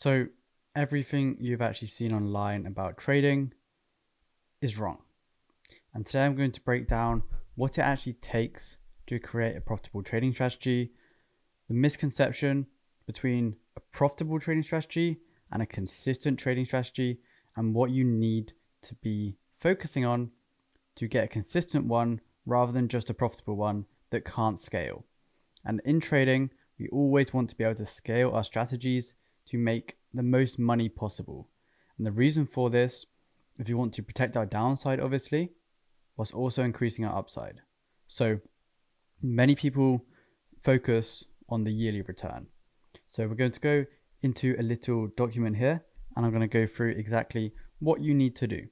So everything you've actually seen online about trading is wrong. And today I'm going to break down what it actually takes to create a profitable trading strategy, the misconception between a profitable trading strategy and a consistent trading strategy, and what you need to be focusing on to get a consistent one rather than just a profitable one that can't scale. And in trading, we always want to be able to scale our strategies to make the most money possible. And the reason for this, if you want to protect our downside, obviously, whilst also increasing our upside. So many people focus on the yearly return. So we're going to go into a little document here, and I'm going to go through exactly what you need to do.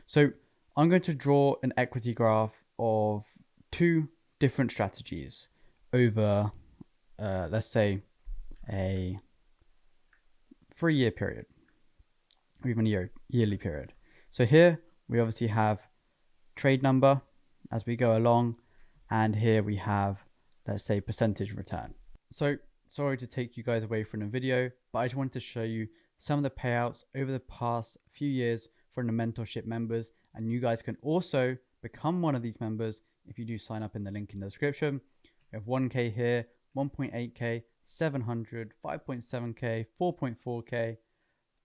So I'm going to draw an equity graph of two different strategies over, let's say, a 3-year period, or even a yearly period. So here we obviously have trade number as we go along, and here we have, let's say, percentage return. So sorry to take you guys away from the video, but I just wanted to show you some of the payouts over the past few years from the mentorship members, and you guys can also become one of these members if you do sign up in the link in the description. We have 1k here, 1.8k, 700, 5.7k, 4.4k,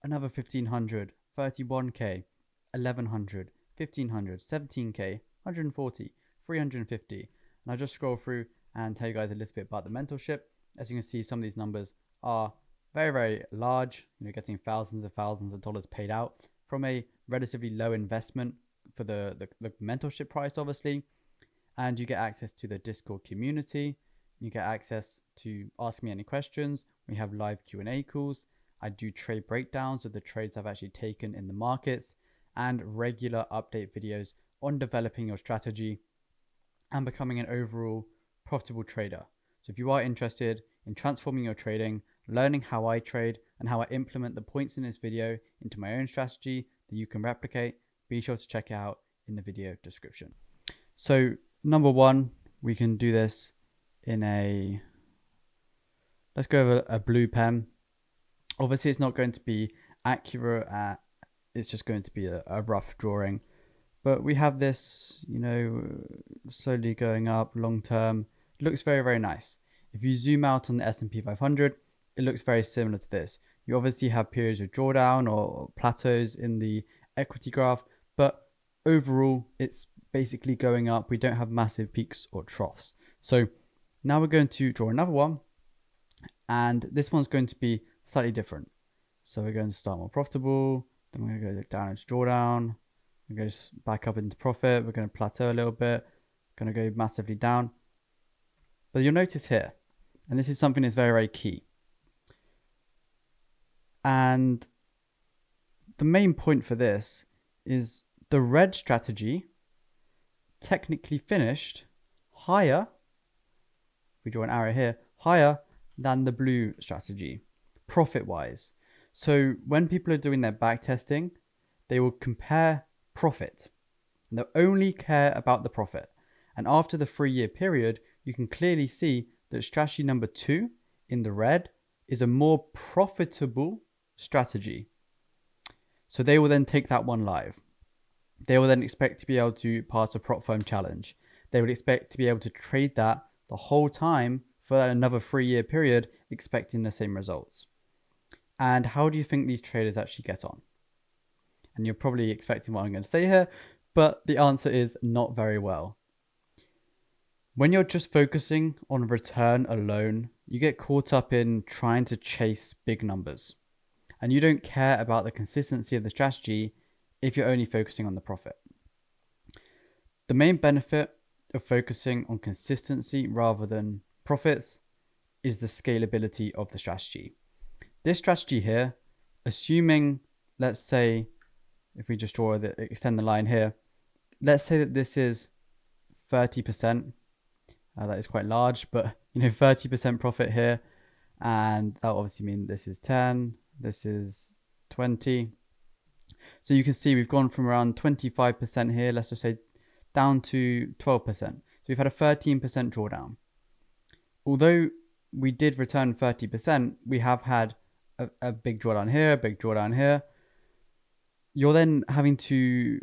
another 1500, 31k, 1100, 1500, 17k, 140, 350. And I'll just scroll through and tell you guys a little bit about the mentorship. As you can see, some of these numbers are very, very large, getting thousands of dollars paid out from a relatively low investment for the mentorship price, obviously. And you get access to the Discord community. You get access to ask me any questions. We have live Q&A calls. I do trade breakdowns of the trades I've actually taken in the markets, and regular update videos on developing your strategy and becoming an overall profitable trader. So if you are interested in transforming your trading, learning how I trade and how I implement the points in this video into my own strategy that you can replicate, be sure to check it out in the video description. So number one, we can do this in let's go over a blue pen. Obviously it's not going to be accurate, it's just going to be a rough drawing, but we have this, slowly going up long term. It looks very, very nice. If you zoom out on the S&P 500, it looks very similar to this. You obviously have periods of drawdown or plateaus in the equity graph, but overall it's basically going up. We don't have massive peaks or troughs. So now we're going to draw another one, and this one's going to be slightly different. So we're going to start more profitable, then we're going to go down into drawdown, we're going to back up into profit, we're going to plateau a little bit, going to go massively down. But you'll notice here, and this is something that's very, very key, and the main point for this is the red strategy technically finished higher, if we draw an arrow here, higher than the blue strategy, profit-wise. So when people are doing their back testing, they will compare profit. And they'll only care about the profit. And after the 3-year period, you can clearly see that strategy number 2 in the red is a more profitable strategy. So they will then take that one live. They will then expect to be able to pass a prop firm challenge. They would expect to be able to trade that the whole time for another 3-year period, expecting the same results. And how do you think these traders actually get on? And you're probably expecting what I'm going to say here, but the answer is not very well. When you're just focusing on return alone, you get caught up in trying to chase big numbers, and you don't care about the consistency of the strategy if you're only focusing on the profit. The main benefit of focusing on consistency rather than profits is the scalability of the strategy. This strategy here, assuming, let's say, if we just extend the line here, let's say that this is 30%. That is quite large, but 30% profit here, and that will obviously mean this is 10, this is 20. So you can see we've gone from around 25% here, let's just say, down to 12%. So we've had a 13% drawdown. Although we did return 30%, we have had a big drawdown here, a big drawdown here, you're then having to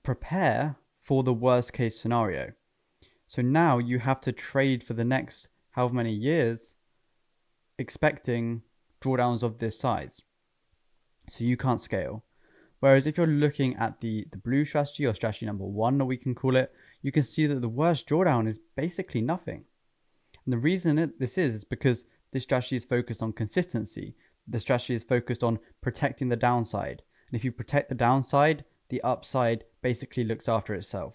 prepare for the worst case scenario. So now you have to trade for the next however many years expecting drawdowns of this size. So you can't scale. Whereas if you're looking at the blue strategy, or strategy number 1, or we can call it, you can see that the worst drawdown is basically nothing. And the reason this is because this strategy is focused on consistency. The strategy is focused on protecting the downside. And if you protect the downside, the upside basically looks after itself.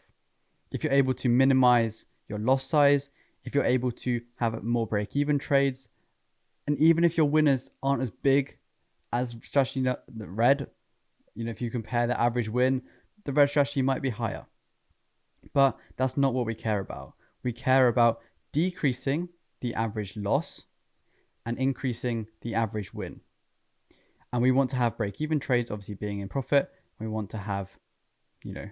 If you're able to minimize your loss size, if you're able to have more break-even trades, and even if your winners aren't as big as strategy the red, if you compare the average win, the red strategy might be higher. But that's not what we care about. We care about decreasing the average loss and increasing the average win. And we want to have break-even trades, obviously being in profit. We want to have,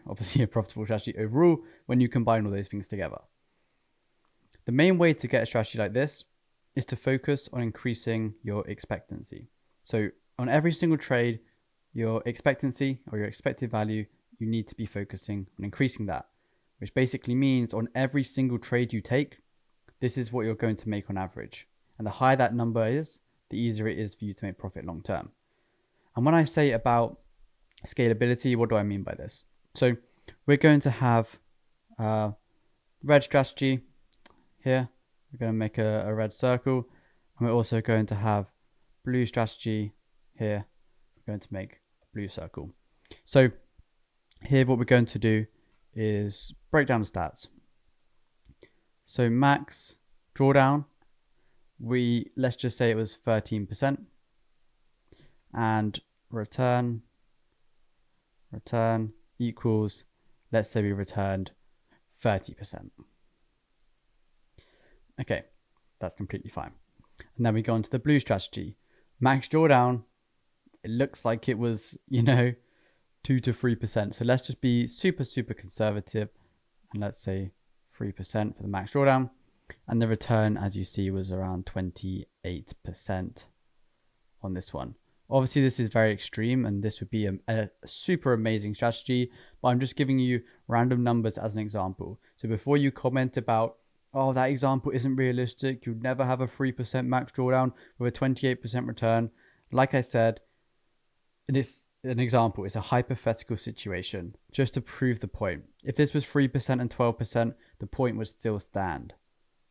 obviously a profitable strategy overall when you combine all those things together. The main way to get a strategy like this is to focus on increasing your expectancy. So on every single trade, your expectancy or your expected value, you need to be focusing on increasing that, which basically means on every single trade you take, this is what you're going to make on average. And the higher that number is, the easier it is for you to make profit long term. And when I say about scalability, what do I mean by this? So we're going to have red strategy here. We're going to make a red circle. And we're also going to have blue strategy here. We're going to make a blue circle. So here what we're going to do is break down the stats. So max drawdown, let's just say it was 13%, and return equals, let's say we returned 30%. Okay, that's completely fine. And then we go into the blue strategy. Max drawdown, it looks like it was, 2 to 3%. So let's just be super, super conservative. And let's say 3% for the max drawdown. And the return, as you see, was around 28% on this one. Obviously, this is very extreme, and this would be a super amazing strategy. But I'm just giving you random numbers as an example. So before you comment about, oh, that example isn't realistic, you'd never have a 3% max drawdown with a 28% return. Like I said, it's an example. It's a hypothetical situation just to prove the point. If this was 3% and 12%, the point would still stand.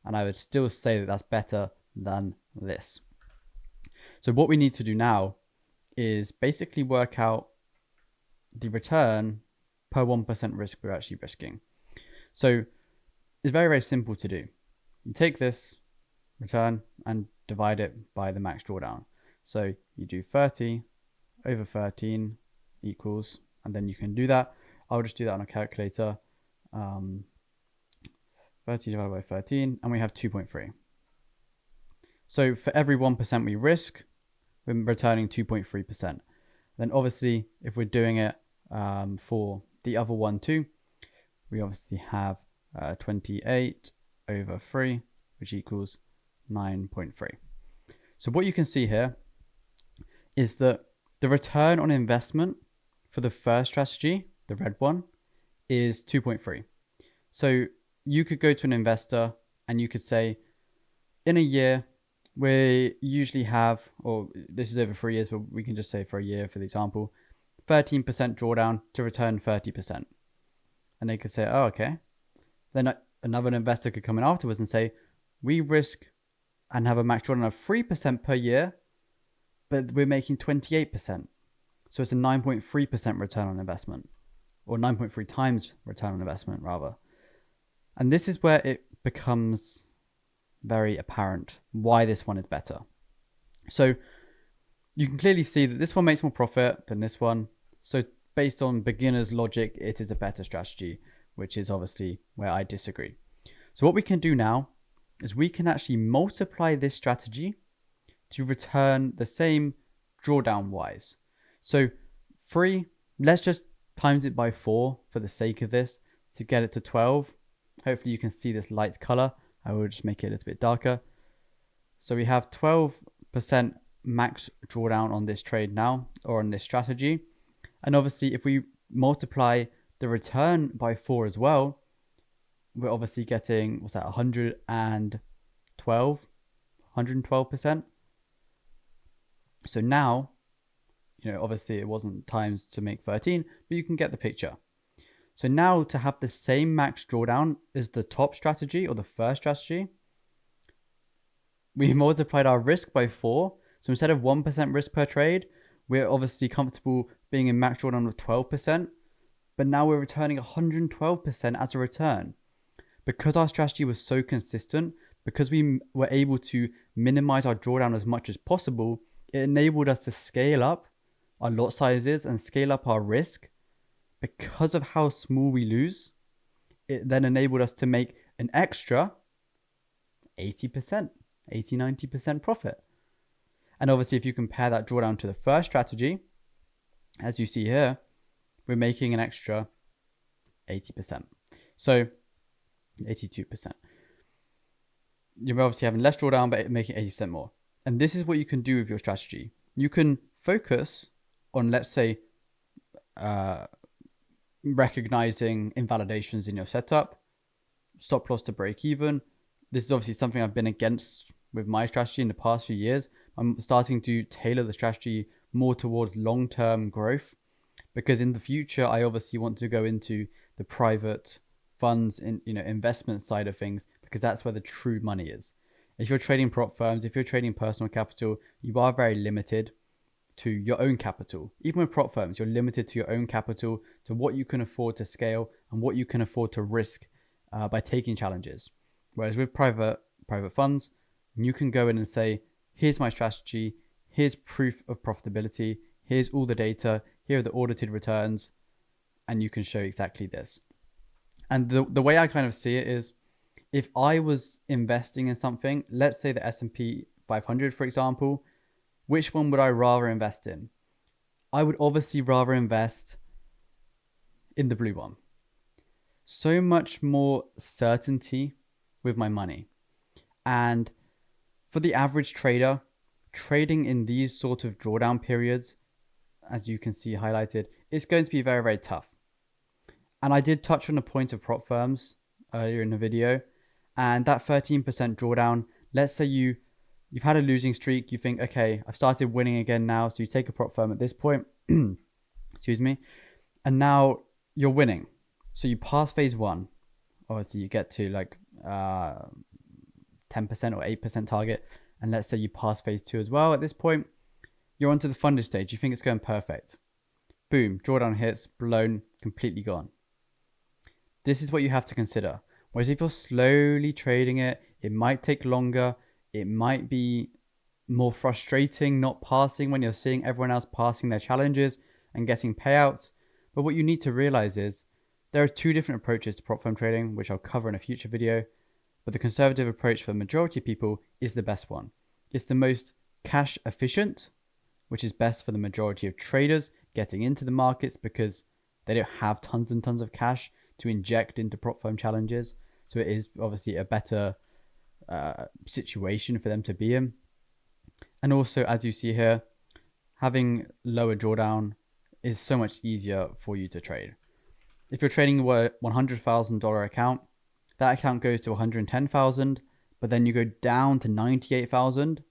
And I would still say that that's better than this. So what we need to do now is basically work out the return per 1% risk we're actually risking. So it's very, very simple to do. You take this return and divide it by the max drawdown. So you do 30 over 13 equals, and then you can do that. I'll just do that on a calculator. 30 divided by 13, and we have 2.3. So for every 1% we risk, we're returning 2.3%. Then obviously, if we're doing it for the other one too, we obviously have 28 over 3, which equals 9.3. So what you can see here is that the return on investment for the first strategy, the red one, is 2.3. So you could go to an investor and you could say, in a year, we usually have, or this is over 3 years, but we can just say for a year, for the example, 13% drawdown to return 30%. And they could say, oh, okay. Then another investor could come in afterwards and say, we risk and have a max drawdown of 3% per year, but we're making 28%. So it's a 9.3% return on investment, or 9.3 times return on investment, rather. And this is where it becomes very apparent why this one is better. So you can clearly see that this one makes more profit than this one. So based on beginner's logic, it is a better strategy, which is obviously where I disagree. So what we can do now is we can actually multiply this strategy to return the same drawdown wise. So 3, let's just times it by 4 for the sake of this to get it to 12. Hopefully you can see this light color. I will just make it a little bit darker. So we have 12% max drawdown on this trade now, or on this strategy. And obviously, if we multiply the return by 4 as well, we're obviously getting, what's that, 112%. So now, obviously it wasn't times to make 13, but you can get the picture. So now to have the same max drawdown as the top strategy or the first strategy, we multiplied our risk by 4. So instead of 1% risk per trade, we're obviously comfortable being in max drawdown of 12%, but now we're returning 112% as a return. Because our strategy was so consistent, because we were able to minimize our drawdown as much as possible, it enabled us to scale up our lot sizes and scale up our risk. Because of how small we lose, it then enabled us to make an extra 80%, 90% profit. And obviously, if you compare that drawdown to the first strategy, as you see here, we're making an extra 80%. So 82%. You're obviously having less drawdown, but making 80% more. And this is what you can do with your strategy. You can focus on, let's say, recognizing invalidations in your setup, stop loss to break even. This is obviously something I've been against with my strategy in the past few years. I'm starting to tailor the strategy more towards long-term growth, because in the future, I obviously want to go into the private funds in investment side of things, because that's where the true money is. If you're trading prop firms, if you're trading personal capital, you are very limited to your own capital. Even with prop firms, you're limited to your own capital, to what you can afford to scale and what you can afford to risk by taking challenges. Whereas with private funds, you can go in and say, here's my strategy, here's proof of profitability, here's all the data, here are the audited returns, and you can show exactly this. And the way I kind of see it is, if I was investing in something, let's say the S&P 500, for example, which one would I rather invest in? I would obviously rather invest in the blue one. So much more certainty with my money. And for the average trader, trading in these sort of drawdown periods, as you can see highlighted, it's going to be very, very tough. And I did touch on the point of prop firms earlier in the video, and that 13% drawdown, let's say you've had a losing streak, you think, okay, I've started winning again now, so you take a prop firm at this point, excuse me, and now you're winning. So you pass phase 1, obviously you get to like 10% or 8% target, and let's say you pass phase 2 as well at this point, you're onto the funded stage, you think it's going perfect. Boom, drawdown hits, blown, completely gone. This is what you have to consider. Whereas if you're slowly trading it, it might take longer. It might be more frustrating not passing when you're seeing everyone else passing their challenges and getting payouts. But what you need to realize is there are 2 different approaches to prop firm trading, which I'll cover in a future video. But the conservative approach for the majority of people is the best one. It's the most cash efficient, which is best for the majority of traders getting into the markets, because they don't have tons and tons of cash to inject into prop firm challenges. So it is obviously a better situation for them to be in. And also, as you see here, having lower drawdown is so much easier for you to trade. If you're trading a $100,000 account, that account goes to 110,000, but then you go down to 98,000,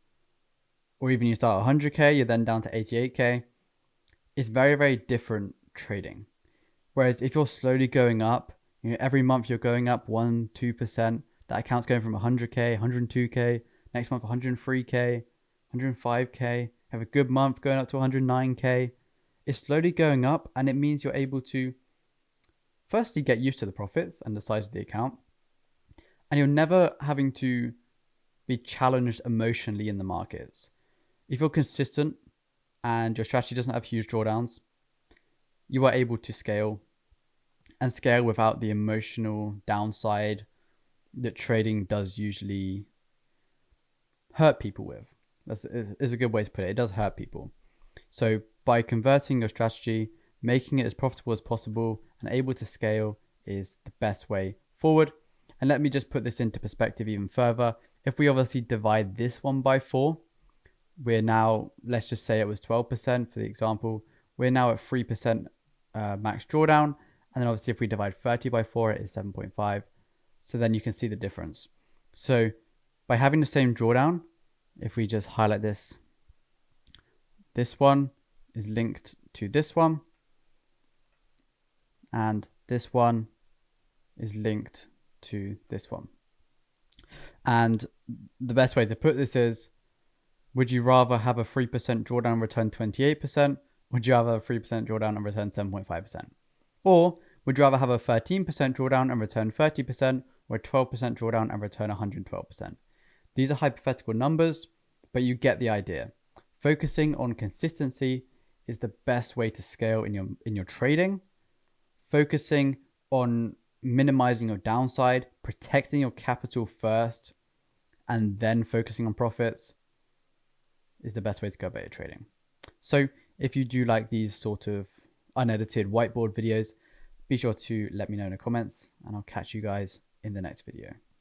or even you start 100K, you're then down to 88K. It's very, very different trading. Whereas if you're slowly going up, every month you're going up 1-2%, that account's going from 100K, 102K, next month 103K, 105K, have a good month going up to 109K. It's slowly going up, and it means you're able to firstly get used to the profits and the size of the account, and you're never having to be challenged emotionally in the markets. If you're consistent and your strategy doesn't have huge drawdowns, you are able to scale, and scale without the emotional downside that trading does usually hurt people with. That's is a good way to put it. It does hurt people. So by converting your strategy, making it as profitable as possible and able to scale is the best way forward. And let me just put this into perspective even further. If we obviously divide this one by 4, we're now, let's just say it was 12% for the example, we're now at 3% max drawdown. And then obviously if we divide 30 by 4, it is 7.5. So then you can see the difference. So by having the same drawdown, if we just highlight this, this one is linked to this one, and this one is linked to this one. And the best way to put this is, would you rather have a 3% drawdown return 28%? Would you rather have a 3% drawdown and return 7.5%? Or would you rather have a 13% drawdown and return 30%, or a 12% drawdown and return 112%? These are hypothetical numbers, but you get the idea. Focusing on consistency is the best way to scale in your trading. Focusing on minimizing your downside, protecting your capital first, and then focusing on profits is the best way to go about your trading. So if you do like these sort of unedited whiteboard videos, be sure to let me know in the comments, and I'll catch you guys in the next video.